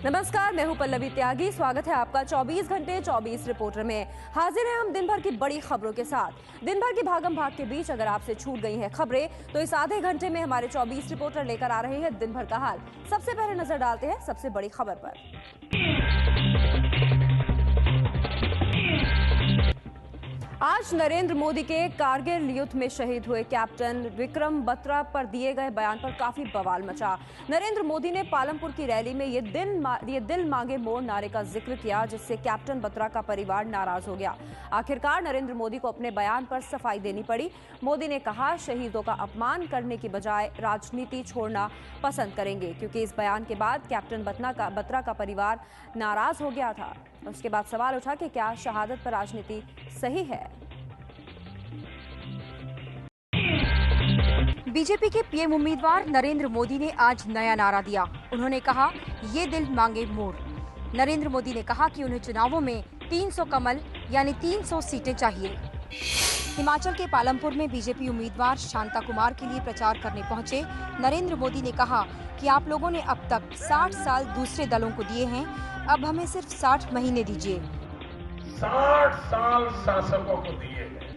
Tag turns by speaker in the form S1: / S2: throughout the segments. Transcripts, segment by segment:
S1: नमस्कार, मैं हूं पल्लवी त्यागी। स्वागत है आपका 24 घंटे 24 रिपोर्टर में। हाजिर हैं हम दिन भर की बड़ी खबरों के साथ। दिन भर की भागम भाग के बीच अगर आपसे छूट गई हैं खबरें तो इस आधे घंटे में हमारे 24 रिपोर्टर लेकर आ रहे हैं दिन भर का हाल। सबसे पहले नजर डालते हैं सबसे बड़ी खबर पर। आज नरेंद्र मोदी के कारगिल युद्ध में शहीद हुए कैप्टन विक्रम बत्रा पर दिए गए बयान पर काफी बवाल मचा। नरेंद्र मोदी ने पालमपुर की रैली में ये दिल मांगे मोर नारे का जिक्र किया, जिससे कैप्टन बत्रा का परिवार नाराज हो गया। आखिरकार नरेंद्र मोदी को अपने बयान पर सफाई देनी पड़ी। मोदी ने कहा, शहीदों का अपमान करने की बजाय राजनीति छोड़ना पसंद करेंगे, क्योंकि इस बयान के बाद कैप्टन बत्रा का परिवार नाराज हो गया था। उसके बाद सवाल उठा कि क्या शहादत पर राजनीति सही है।
S2: बीजेपी के पीएम उम्मीदवार नरेंद्र मोदी ने आज नया नारा दिया। उन्होंने कहा, ये दिल मांगे मोर। नरेंद्र मोदी ने कहा कि उन्हें चुनावों में 300 कमल यानी 300 सीटें चाहिए। हिमाचल के पालमपुर में बीजेपी उम्मीदवार शांता कुमार के लिए प्रचार करने पहुंचे नरेंद्र मोदी ने कहा कि आप लोगों ने अब तक 60 साल दूसरे दलों को दिए हैं, अब हमें सिर्फ 60 महीने दीजिए।
S3: 60 साल शासकों को दिए गए,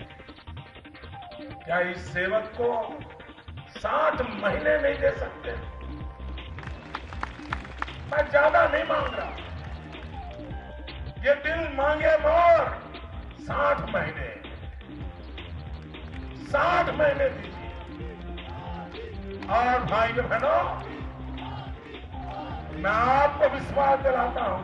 S3: क्या इस सेवक को 60 महीने नहीं दे सकते? मैं ज्यादा नहीं मांग रहा, ये दिल मांगे मोर 60 महीने, 60 महीने दीजिए। और भाई बहनों, मैं आपको विश्वास दिलाता हूं,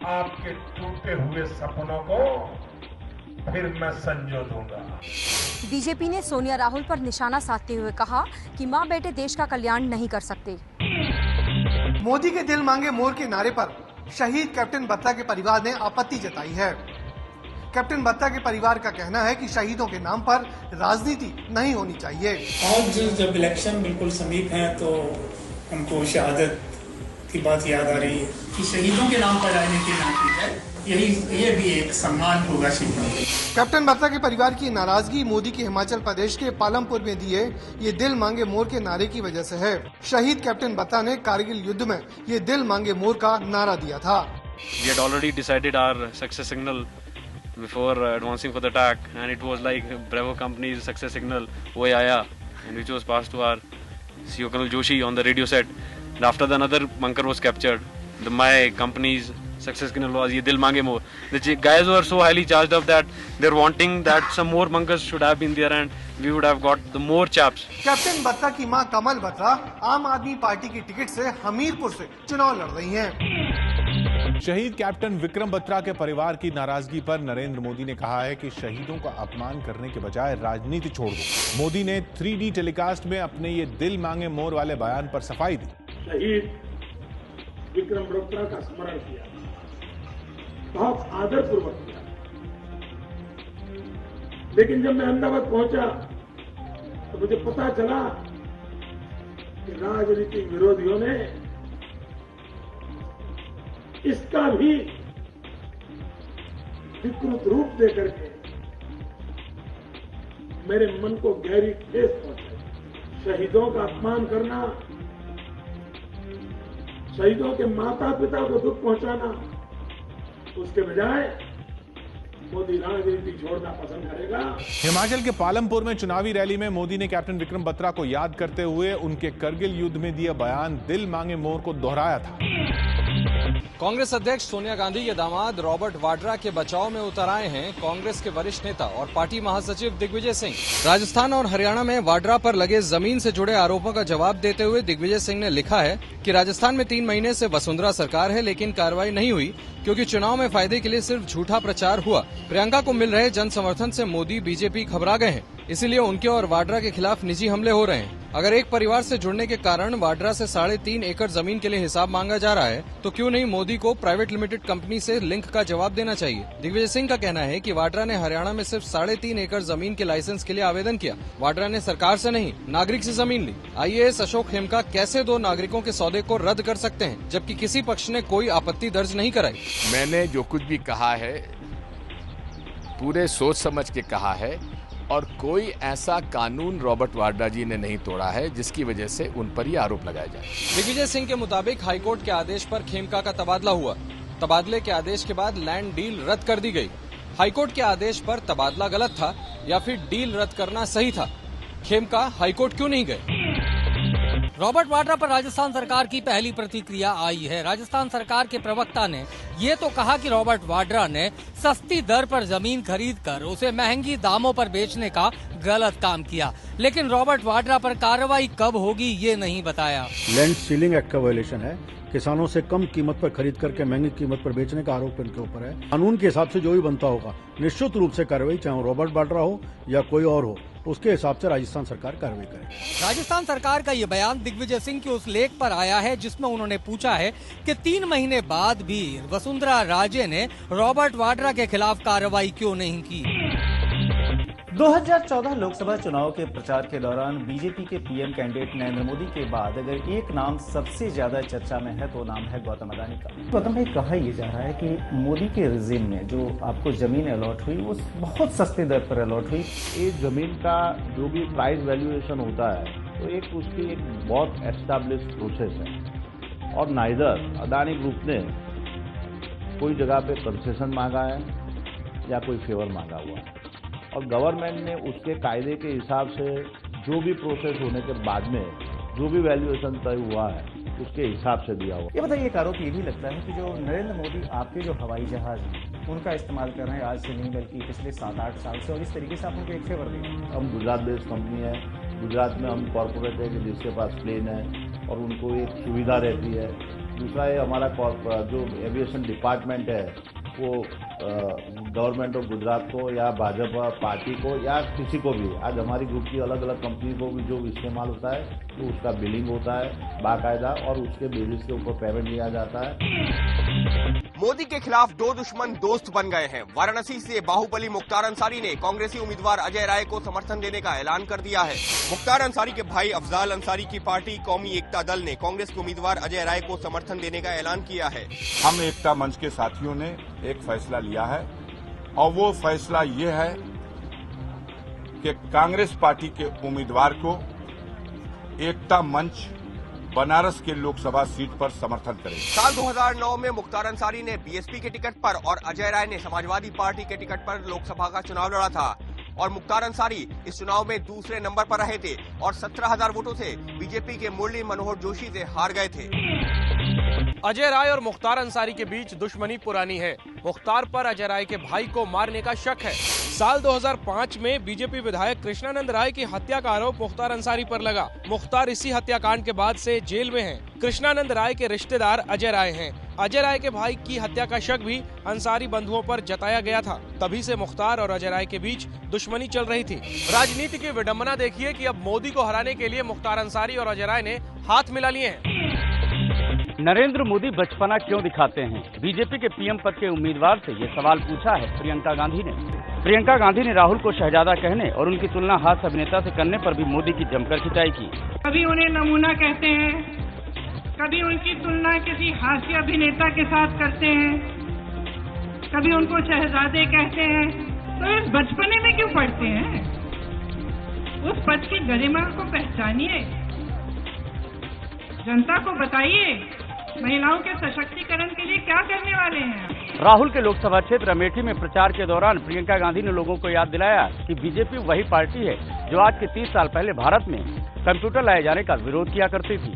S3: आपके टूटे हुए सपनों को फिर मैं संजो दूंगा।
S2: बीजेपी ने सोनिया राहुल पर निशाना साधते हुए कहा कि मां बेटे देश का कल्याण नहीं कर सकते।
S4: मोदी के दिल मांगे मोर के नारे पर शहीद कैप्टन बत्रा के परिवार ने आपत्ति जताई है। कैप्टन बत्रा के परिवार का कहना है कि शहीदों के नाम पर राजनीति नहीं होनी चाहिए।
S5: आज जब इलेक्शन बिल्कुल समीप है तो हमको शहादत की बात याद आ रही है कि शहीदों के नाम पर राजनीति ना की जाए, ये भी एक सम्मान होगा शहीदों को।
S4: कैप्टन बत्रा के परिवार की नाराजगी मोदी के हिमाचल प्रदेश के पालमपुर में दिए ये दिल मांगे मोर के नारे की वजह से है। शहीद कैप्टन बत्रा ने कारगिल युद्ध में ये दिल मांगे मोर का नारा दिया था।
S6: We had already decided our success signal before advancing for the attack, and it was like Bravo company's success signal "Oi Aaya," and which was passed to our CEO Colonel Joshi on the radio set. And after the another bunker was captured, my company's success signal was "Ye dil mange more." The guys were so highly charged up that they're wanting that some more bunkers should have been there, and we would have got the more chaps.
S4: Captain Batra की मां कमल बत्रा आम आदमी party की ticket से हमीरपुर से चुनाव लड़ रही हैं।
S7: शहीद कैप्टन विक्रम बत्रा के परिवार की नाराजगी पर नरेंद्र मोदी ने कहा है कि शहीदों का अपमान करने के बजाय राजनीति छोड़ दो। मोदी ने 3D टेलीकास्ट में अपने ये दिल मांगे मोर वाले बयान पर सफाई दी।
S3: शहीद विक्रम बत्रा का स्मरण किया, बहुत आदरपूर्वक किया, लेकिन जब मैं अहमदाबाद पहुंचा तो मुझे पता चला कि राजनीतिक विरोधियों ने इसका भी विकृत रूप देकर के मेरे मन को गहरी ठेस पहुंचाई। शहीदों का अपमान करना, शहीदों के माता पिता को दुख पहुंचाना, उसके बजाय मोदी राजनीति छोड़ना पसंद करेगा।
S7: हिमाचल के पालमपुर में चुनावी रैली में मोदी ने कैप्टन विक्रम बत्रा को याद करते हुए उनके करगिल युद्ध में दिया बयान दिल मांगे मोर को दोहराया था।
S8: कांग्रेस अध्यक्ष सोनिया गांधी के दामाद रॉबर्ट वाड्रा के बचाव में उतर आए हैं कांग्रेस के वरिष्ठ नेता और पार्टी महासचिव दिग्विजय सिंह। राजस्थान और हरियाणा में वाड्रा पर लगे जमीन से जुड़े आरोपों का जवाब देते हुए दिग्विजय सिंह ने लिखा है कि राजस्थान में 3 महीने से वसुंधरा सरकार है, लेकिन कार्रवाई नहीं हुई क्योंकि चुनाव में फायदे के लिए सिर्फ झूठा प्रचार हुआ। प्रियंका को मिल रहे जन समर्थन से मोदी बीजेपी घबरा गए हैं, इसीलिए उनके और वाड्रा के खिलाफ निजी हमले हो रहे हैं। अगर एक परिवार से जुड़ने के कारण वाड्रा से 3.5 एकड़ जमीन के लिए हिसाब मांगा जा रहा है, तो क्यों नहीं मोदी को प्राइवेट लिमिटेड कंपनी से लिंक का जवाब देना चाहिए। दिग्विजय सिंह का कहना है कि वाड्रा ने हरियाणा में सिर्फ 3.5 एकड़ जमीन के लाइसेंस के लिए आवेदन किया। वाड्रा ने सरकार से नहीं, नागरिक से जमीन ली। आईएएस अशोक खेमका कैसे 2 नागरिकों के सौदे को रद्द कर सकते हैं, जबकि किसी पक्ष ने कोई आपत्ति दर्ज नहीं कराई।
S9: मैंने जो कुछ भी कहा है पूरे सोच समझ के कहा है और कोई ऐसा कानून रॉबर्ट वाड्रा जी ने नहीं तोड़ा है जिसकी वजह से उन पर ये आरोप लगाया जाए।
S8: दिग्विजय सिंह के मुताबिक हाईकोर्ट के आदेश पर खेमका का तबादला हुआ। तबादले के आदेश के बाद लैंड डील रद्द कर दी गई। हाईकोर्ट के आदेश पर तबादला गलत था या फिर डील रद्द करना सही था? खेमका हाईकोर्ट क्यों नहीं गए?
S10: रॉबर्ट वाड्रा पर राजस्थान सरकार की पहली प्रतिक्रिया आई है। राजस्थान सरकार के प्रवक्ता ने ये तो कहा कि रॉबर्ट वाड्रा ने सस्ती दर पर जमीन खरीदकर उसे महंगी दामों पर बेचने का गलत काम किया, लेकिन रॉबर्ट वाड्रा पर कार्रवाई कब होगी ये नहीं बताया।
S11: लैंड सीलिंग एक्ट का वायलेशन है। किसानों से कम कीमत पर खरीद करके महंगी कीमत पर बेचने का आरोप इनके ऊपर है। कानून के हिसाब से जो भी बनता होगा निश्चित रूप से कार्रवाई, चाहे वो रॉबर्ट वाड्रा हो या कोई और हो, उसके हिसाब से राजस्थान सरकार कार्रवाई करे।
S10: राजस्थान सरकार का ये बयान दिग्विजय सिंह के उस लेख पर आया है जिसमें उन्होंने पूछा है कि 3 महीने बाद भी वसुंधरा राजे ने रॉबर्ट वाड्रा के खिलाफ कार्रवाई क्यों नहीं की।
S12: 2014 लोकसभा चुनाव के प्रचार के दौरान बीजेपी के पीएम कैंडिडेट नरेंद्र मोदी के बाद अगर एक नाम सबसे ज्यादा चर्चा में है तो नाम है गौतम अडानी का। गौतम भाई, कहा यह जा रहा है कि मोदी के रिजीम में जो आपको जमीन अलॉट हुई वो बहुत सस्ती दर पर अलॉट हुई।
S13: ये जमीन का जो भी प्राइस वैल्यूएशन होता है तो एक उसकी एक बहुत एस्टैब्लिश प्रोसेस है और नाइदर अडानी ग्रुप ने कोई जगह पे कंसेशन मांगा है या कोई फेवर मांगा हुआ है और गवर्नमेंट ने उसके कायदे के हिसाब से जो भी प्रोसेस होने के बाद में जो भी वैल्यूएशन तय हुआ है उसके हिसाब से दिया हुआ।
S12: ये बताइए, एक आरोप ये भी लगता है कि जो नरेंद्र मोदी आपके जो हवाई जहाज उनका इस्तेमाल कर रहे हैं आज से नहीं बल्कि पिछले 7-8 साल से, और इस तरीके से आप उनको एक फेवर देंगे।
S13: हम गुजरात बेस्ड कंपनी है, गुजरात में हम कॉरपोरेट है कि जिसके पास प्लेन है और उनको एक सुविधा रहती है। दूसरा है हमारा जो एविएशन डिपार्टमेंट है वो गवर्नमेंट ऑफ गुजरात को या भाजपा पार्टी को या किसी को भी, आज हमारी ग्रुप की अलग अलग कंपनी को भी जो इस्तेमाल होता है तो उसका बिलिंग होता है बाकायदा और उसके बेसिस के ऊपर पेमेंट लिया जाता है।
S14: मोदी के खिलाफ दो दुश्मन दोस्त बन गए हैं। वाराणसी से बाहुबली मुख्तार अंसारी ने कांग्रेसी उम्मीदवार अजय राय को समर्थन देने का ऐलान कर दिया है। मुख्तार अंसारी के भाई अफजाल अंसारी की पार्टी कौमी एकता दल ने कांग्रेस के उम्मीदवार अजय राय को समर्थन देने का ऐलान किया है।
S15: हम एकता मंच के साथियों ने एक फैसला लिया है और वो फैसला ये है कि कांग्रेस पार्टी के उम्मीदवार को एकता मंच बनारस के लोकसभा सीट पर समर्थन करेगा।
S14: साल 2009 में मुख्तार अंसारी ने बीएसपी के टिकट पर और अजय राय ने समाजवादी पार्टी के टिकट पर लोकसभा का चुनाव लड़ा था और मुख्तार अंसारी इस चुनाव में दूसरे नंबर पर रहे थे और 17,000 वोटों से बीजेपी के मुरली मनोहर जोशी से हार गए थे।
S8: अजय राय और मुख्तार अंसारी के बीच दुश्मनी पुरानी है। मुख्तार पर अजय राय के भाई को मारने का शक है। साल 2005 में बीजेपी विधायक कृष्णानंद राय की हत्या का आरोप मुख्तार अंसारी पर लगा। मुख्तार इसी हत्याकांड के बाद से जेल में हैं। कृष्णानंद राय के रिश्तेदार अजय राय हैं। अजय राय के भाई की हत्या का शक भी अंसारी बंधुओं पर जताया गया था। तभी से मुख्तार और अजय राय के बीच दुश्मनी चल रही थी। राजनीति की विडंबना देखिए कि अब मोदी को हराने के लिए मुख्तार अंसारी और अजय राय ने हाथ मिला लिए हैं।
S16: नरेंद्र मोदी बचपना क्यों दिखाते हैं? बीजेपी के पीएम पद के उम्मीदवार से ये सवाल पूछा है प्रियंका गांधी ने। प्रियंका गांधी ने राहुल को शहजादा कहने और उनकी तुलना हास्य अभिनेता से करने पर भी मोदी की जमकर खिंचाई की।
S17: कभी उन्हें नमूना कहते हैं, कभी उनकी तुलना किसी हास्य अभिनेता के साथ करते हैं, कभी उनको शहजादे कहते हैं। तो इस बचपने में क्यों पढ़ते हैं? उस पद की गरिमा को पहचानिए, जनता को बताइए महिलाओं के सशक्तिकरण के लिए क्या करने वाले हैं।
S16: राहुल के लोकसभा क्षेत्र अमेठी में प्रचार के दौरान प्रियंका गांधी ने लोगों को याद दिलाया कि बीजेपी वही पार्टी है जो आज के 30 साल पहले भारत में कंप्यूटर लाए जाने का विरोध किया करती थी।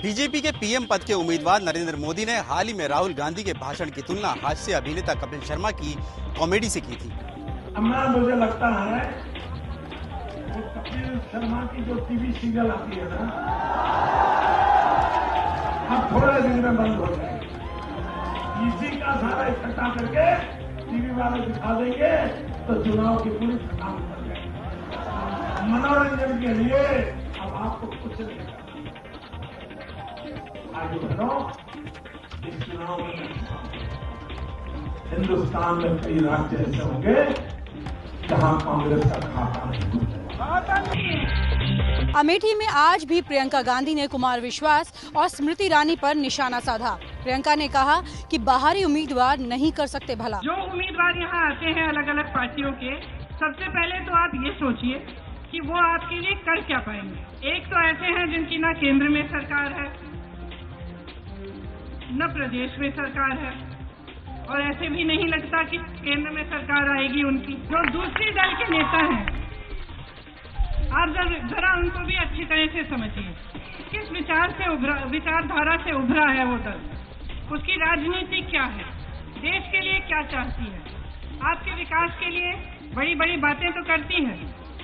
S18: बीजेपी के पीएम पद के उम्मीदवार नरेंद्र मोदी ने हाल ही में राहुल गांधी के भाषण की तुलना हास्य अभिनेता कपिल शर्मा की कॉमेडी से की थी।
S3: मुझे लगता है कपिल शर्मा की जो टीवी सीरियल आती है ना, अब थोड़े दिन में बंद हो जाएगी। इसी का सारा इकट्ठा करके टीवी वाले दिखा देंगे तो चुनाव की पूरी थकान कर जाएगी। मनोरंजन के लिए अब आपको कुछ नहीं करना। आज इस चुनाव में हिंदुस्तान में कई राज्य ऐसे होंगे जहां कांग्रेस का खाता नहीं।
S19: अमेठी में आज भी प्रियंका गांधी ने कुमार विश्वास और स्मृति ईरानी पर निशाना साधा। प्रियंका ने कहा कि बाहरी उम्मीदवार नहीं कर सकते भला।
S17: जो उम्मीदवार यहाँ आते हैं अलग अलग पार्टियों के, सबसे पहले तो आप ये सोचिए कि वो आपके लिए कर क्या पाएंगे। एक तो ऐसे हैं जिनकी ना केंद्र में सरकार है, न प्रदेश में सरकार है, और ऐसे भी नहीं लगता कि केंद्र में सरकार आएगी उनकी। जो दूसरे दल के नेता हैं, आप जरा उनको भी अच्छी तरह से समझिए, किस विचारधारा से उभरा है वो दल, उसकी राजनीति क्या है, देश के लिए क्या चाहती है, आपके विकास के लिए बड़ी बड़ी बातें तो करती है,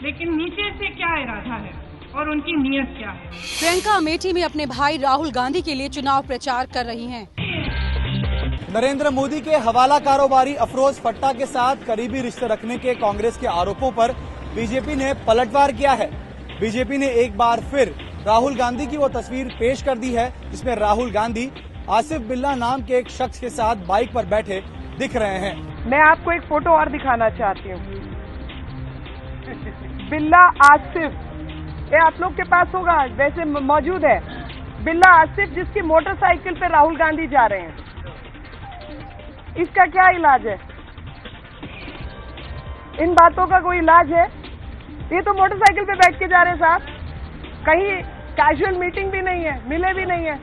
S17: लेकिन नीचे से क्या इरादा है और उनकी नीयत क्या है।
S19: प्रियंका अमेठी में अपने भाई राहुल गांधी के लिए चुनाव प्रचार कर रही हैं।
S18: नरेंद्र मोदी के हवाला कारोबारी अफरोज पट्टा के साथ करीबी रिश्ते रखने के कांग्रेस के आरोपों पर बीजेपी ने पलटवार किया है। बीजेपी ने एक बार फिर राहुल गांधी की वो तस्वीर पेश कर दी है जिसमें राहुल गांधी आसिफ बिल्ला नाम के एक शख्स के साथ बाइक पर बैठे दिख रहे हैं।
S20: मैं आपको एक फोटो और दिखाना चाहती हूँ। बिल्ला आसिफ, ये आप लोग के पास होगा, वैसे मौजूद है। बिल्ला आसिफ जिसकी मोटरसाइकिल पे राहुल गांधी जा रहे हैं, इसका क्या इलाज है? इन बातों का कोई इलाज है? ये तो मोटरसाइकिल पे बैठ के जा रहे हैं साहब, कहीं कैजुअल मीटिंग भी नहीं है, मिले भी नहीं है।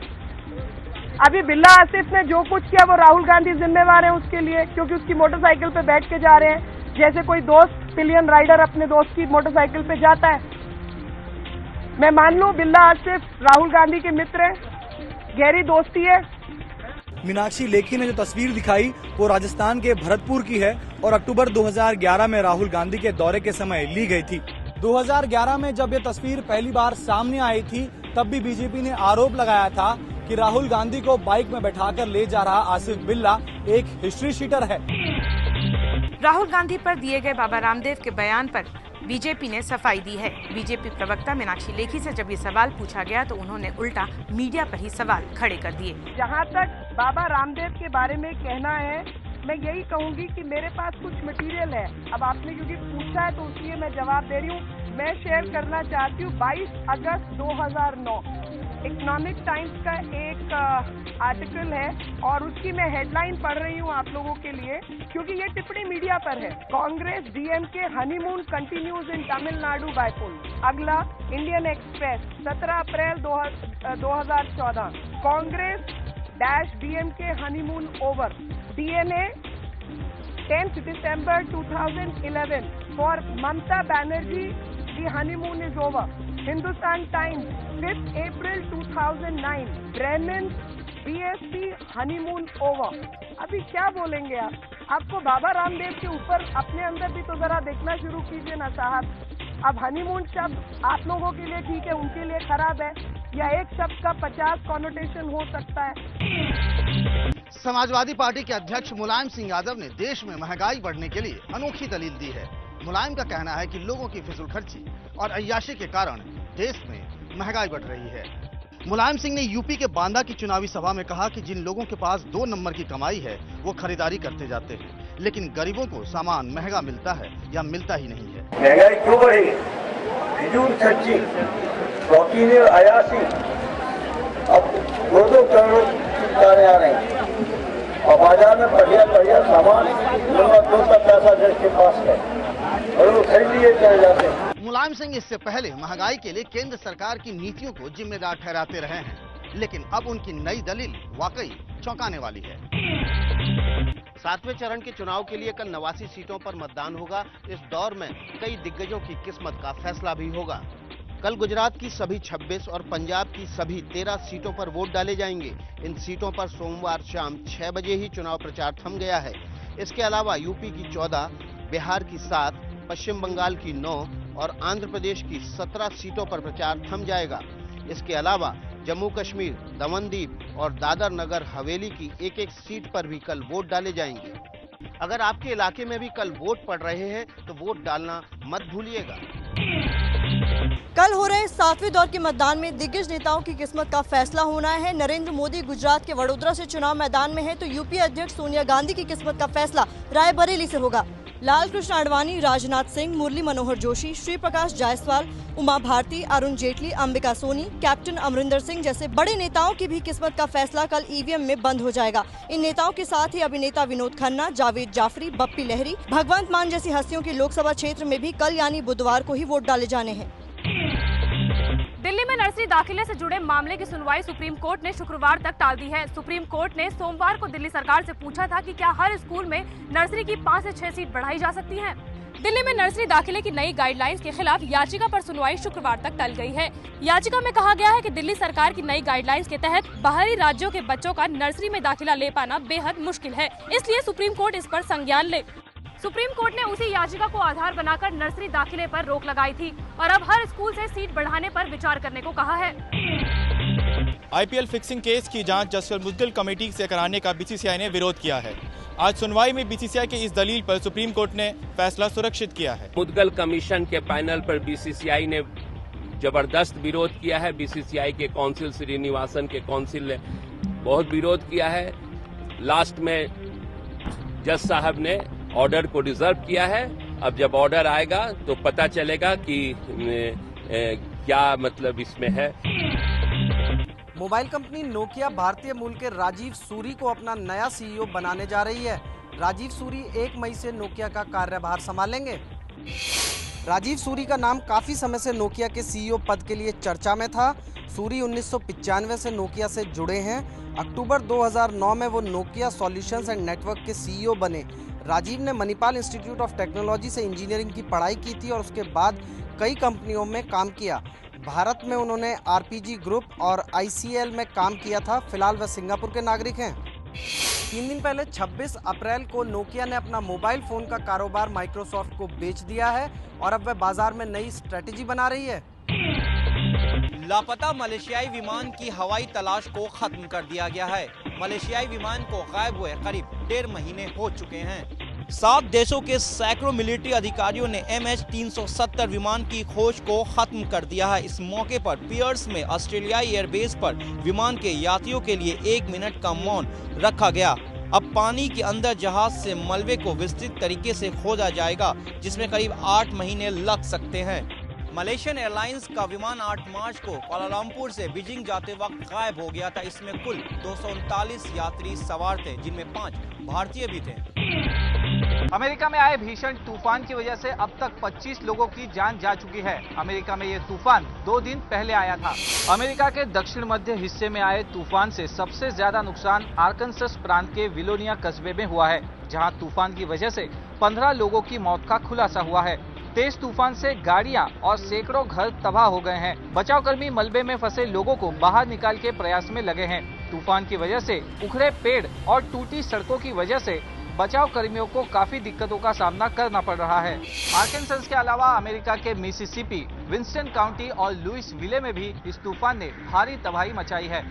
S20: अभी बिल्ला आसिफ ने जो कुछ किया वो राहुल गांधी जिम्मेवार है उसके लिए, क्योंकि उसकी मोटरसाइकिल पे बैठ के जा रहे हैं। जैसे कोई दोस्त पिलियन राइडर अपने दोस्त की मोटरसाइकिल पे जाता है। मैं मान लूं बिल्ला आसिफ राहुल गांधी के मित्र हैं, गहरी दोस्ती है।
S18: मीनाक्षी लेखी ने जो तस्वीर दिखाई वो राजस्थान के भरतपुर की है और अक्टूबर 2011 में राहुल गांधी के दौरे के समय ली गई थी। 2011 में जब ये तस्वीर पहली बार सामने आई थी तब भी बीजेपी ने आरोप लगाया था कि राहुल गांधी को बाइक में बैठाकर ले जा रहा आसिफ बिल्ला एक हिस्ट्री शीटर है।
S21: राहुल गांधी पर दिए गए बाबा रामदेव के बयान पर बीजेपी ने सफाई दी है। बीजेपी प्रवक्ता मीनाक्षी लेखी से जब ये सवाल पूछा गया तो उन्होंने उल्टा मीडिया पर ही सवाल खड़े कर दिए।
S20: जहाँ तक बाबा रामदेव के बारे में कहना है, मैं यही कहूँगी कि मेरे पास कुछ मटेरियल है। अब आपने क्योंकि पूछा है तो इसलिए मैं जवाब दे रही हूँ। मैं शेयर करना चाहती हूँ 22 अगस्त 2009 इकोनॉमिक टाइम्स का एक आर्टिकल है और उसकी मैं हेडलाइन पढ़ रही हूँ आप लोगों के लिए, क्योंकि ये टिप्पणी मीडिया पर है। Congress DMK honeymoon continues in Tamil Nadu bypoll. अगला Indian Express 17 April 2014 Congress dash DMK honeymoon over. DNA 10th December 2011 for Mamata Banerjee the honeymoon is over. Hindustan Times 5th April 2009 ब्रेमेन बीएसपी हनीमून ओवर। अभी क्या बोलेंगे आप? आपको बाबा रामदेव के ऊपर अपने अंदर भी तो जरा देखना शुरू कीजिए ना साहब। अब हनीमून शब्द आप लोगों के लिए ठीक है, उनके लिए खराब है, या एक शब्द का 50 कॉनोटेशन हो सकता है।
S22: समाजवादी पार्टी के अध्यक्ष मुलायम सिंह यादव ने देश में महंगाई बढ़ने के लिए अनोखी दलील दी है। मुलायम का कहना है कि लोगों की फिजूलखर्ची और अय्याशी के कारण देश में महंगाई बढ़ रही है। मुलायम सिंह ने यूपी के बांदा की चुनावी सभा में कहा कि जिन लोगों के पास 2 नंबर की कमाई है वो खरीदारी करते जाते हैं, लेकिन गरीबों को सामान महंगा मिलता है या मिलता ही नहीं है।
S23: महंगाई क्यों बढ़ी? फिजूल खर्ची, शौकीन अयासी, अब 2-2 करोड़ कारें आ रही हैं और बाजार में बढ़िया बढ़िया सामान मिलना 2 पैसा जिसके पास है और वो खरीद लिए चले जाते हैं।
S22: मुलायम सिंह इससे पहले महंगाई के लिए केंद्र सरकार की नीतियों को जिम्मेदार ठहराते रहे हैं, लेकिन अब उनकी नई दलील वाकई चौंकाने वाली है।
S24: 7वें चरण के चुनाव के लिए कल 89 सीटों पर मतदान होगा। इस दौर में कई दिग्गजों की किस्मत का फैसला भी होगा। कल गुजरात की सभी 26 और पंजाब की सभी 13 सीटों पर वोट डाले जाएंगे। इन सीटों पर सोमवार शाम 6 बजे ही चुनाव प्रचार थम गया है। इसके अलावा यूपी की 14, बिहार की 7, पश्चिम बंगाल की 9 और आंध्र प्रदेश की 17 सीटों पर प्रचार थम जाएगा। इसके अलावा जम्मू कश्मीर, दमनदीप और दादर नगर हवेली की एक सीट पर भी कल वोट डाले जाएंगे। अगर आपके इलाके में भी कल वोट पड़ रहे हैं तो वोट डालना मत भूलिएगा।
S25: कल हो रहे 7वें दौर के मतदान में दिग्गज नेताओं की किस्मत का फैसला होना है। नरेंद्र मोदी गुजरात के वडोदरा से चुनाव मैदान में है तो यूपी अध्यक्ष सोनिया गांधी की किस्मत का फैसला रायबरेली से होगा। लाल कृष्ण आडवाणी, राजनाथ सिंह, मुरली मनोहर जोशी, श्री प्रकाश जायसवाल, उमा भारती, अरुण जेटली, अंबिका सोनी, कैप्टन अमरिंदर सिंह जैसे बड़े नेताओं की भी किस्मत का फैसला कल ईवीएम में बंद हो जाएगा। इन नेताओं के साथ ही अभिनेता विनोद खन्ना, जावेद जाफरी, बप्पी लहरी, भगवंत मान जैसी हस्तियों के लोकसभा क्षेत्र में भी कल यानी बुधवार को ही वोट डाले जाने हैं।
S1: दिल्ली में नर्सरी दाखिले से जुड़े मामले की सुनवाई सुप्रीम कोर्ट ने शुक्रवार तक टाल दी है। सुप्रीम कोर्ट ने सोमवार को दिल्ली सरकार से पूछा था कि क्या हर स्कूल में नर्सरी की 5 से 6 सीट बढ़ाई जा सकती हैं। दिल्ली में नर्सरी दाखिले की नई गाइडलाइंस के खिलाफ याचिका पर सुनवाई शुक्रवार तक टल गई है। याचिका में कहा गया है कि दिल्ली सरकार की नई गाइडलाइंस के तहत बाहरी राज्यों के बच्चों का नर्सरी में दाखिला ले पाना बेहद मुश्किल है, इसलिए सुप्रीम कोर्ट इस पर संज्ञान ले। सुप्रीम कोर्ट ने उसी याचिका को आधार बनाकर नर्सरी दाखिले पर रोक लगाई थी और अब हर स्कूल से सीट बढ़ाने पर विचार करने को कहा है।
S2: आईपीएल फिक्सिंग केस की जांच जस्टिस मुद्गल कमेटी से कराने का बीसीसीआई ने विरोध किया है। आज सुनवाई में बीसीसीआई की इस दलील पर सुप्रीम कोर्ट ने फैसला सुरक्षित किया है।
S4: मुद्गल कमीशन के पैनल पर बीसीसीआई ने जबरदस्त विरोध किया है। बीसीसीआई के काउंसिल श्रीनिवासन के काउंसिल ने बहुत विरोध किया है। लास्ट में जज साहब ने ऑर्डर को रिजर्व किया है। अब जब ऑर्डर आएगा तो पता चलेगा कि क्या मतलब इसमें है।
S5: मोबाइल कंपनी नोकिया भारतीय मूल के राजीव सूरी को अपना नया सीईओ बनाने जा रही है। राजीव सूरी 1 मई से नोकिया का कार्यभार संभालेंगे। राजीव सूरी का नाम काफी समय से नोकिया के सीईओ पद के लिए चर्चा में था। सूरी 1995 से नोकिया से जुड़े हैं। अक्टूबर 2009 में वो नोकिया सॉल्यूशंस एंड नेटवर्क के सीईओ बने। राजीव ने मणिपाल इंस्टीट्यूट ऑफ टेक्नोलॉजी से इंजीनियरिंग की पढ़ाई की थी और उसके बाद कई कंपनियों में काम किया। भारत में उन्होंने आरपीजी ग्रुप और आईसीएल में काम किया था। फिलहाल वह सिंगापुर के नागरिक हैं। 3 दिन पहले 26 अप्रैल को नोकिया ने अपना मोबाइल फ़ोन का कारोबार माइक्रोसॉफ्ट को बेच दिया है और अब वह बाजार में नई स्ट्रेटेजी बना रही है।
S6: लापता मलेशियाई विमान की हवाई तलाश को खत्म कर दिया गया है। मलेशियाई विमान को गायब हुए करीब 1.5 महीने हो चुके हैं। 7 देशों के सैकड़ों मिलिट्री अधिकारियों ने MH370 विमान की खोज को खत्म कर दिया है। इस मौके पर पियर्स में ऑस्ट्रेलियाई एयरबेस पर विमान के यात्रियों के लिए 1 मिनट का मौन रखा गया। अब पानी के अंदर जहाज से मलबे को विस्तृत तरीके से खोजा जाएगा, जिसमें करीब 8 महीने लग सकते हैं। मलेशियन एयरलाइंस का विमान 8 मार्च को कुआलालंपुर से बीजिंग जाते वक्त गायब हो गया था। इसमें कुल 239 यात्री सवार थे, जिनमें 5 भारतीय भी थे।
S26: अमेरिका में आए भीषण तूफान की वजह से अब तक 25 लोगों की जान जा चुकी है। अमेरिका में ये तूफान 2 दिन पहले आया था। अमेरिका के दक्षिण मध्य हिस्से में आए तूफान से सबसे ज्यादा नुकसान आर्कनसस प्रांत के विलोनिया कस्बे में हुआ है, जहां तूफान की वजह से 15 लोगों की मौत का खुलासा हुआ है। तेज तूफान से गाड़ियां और सैकड़ों घर तबाह हो गए हैं। बचाव कर्मी मलबे में फंसे लोगों को बाहर निकाल के प्रयास में लगे हैं। तूफान की वजह से उखड़े पेड़ और टूटी सड़कों की वजह से बचाव कर्मियों को काफी दिक्कतों का सामना करना पड़ रहा है। आर्कांसस के अलावा अमेरिका के मिसिसिपी, विंस्टन काउंटी और लुइसविले में भी इस तूफान ने भारी तबाही मचाई है।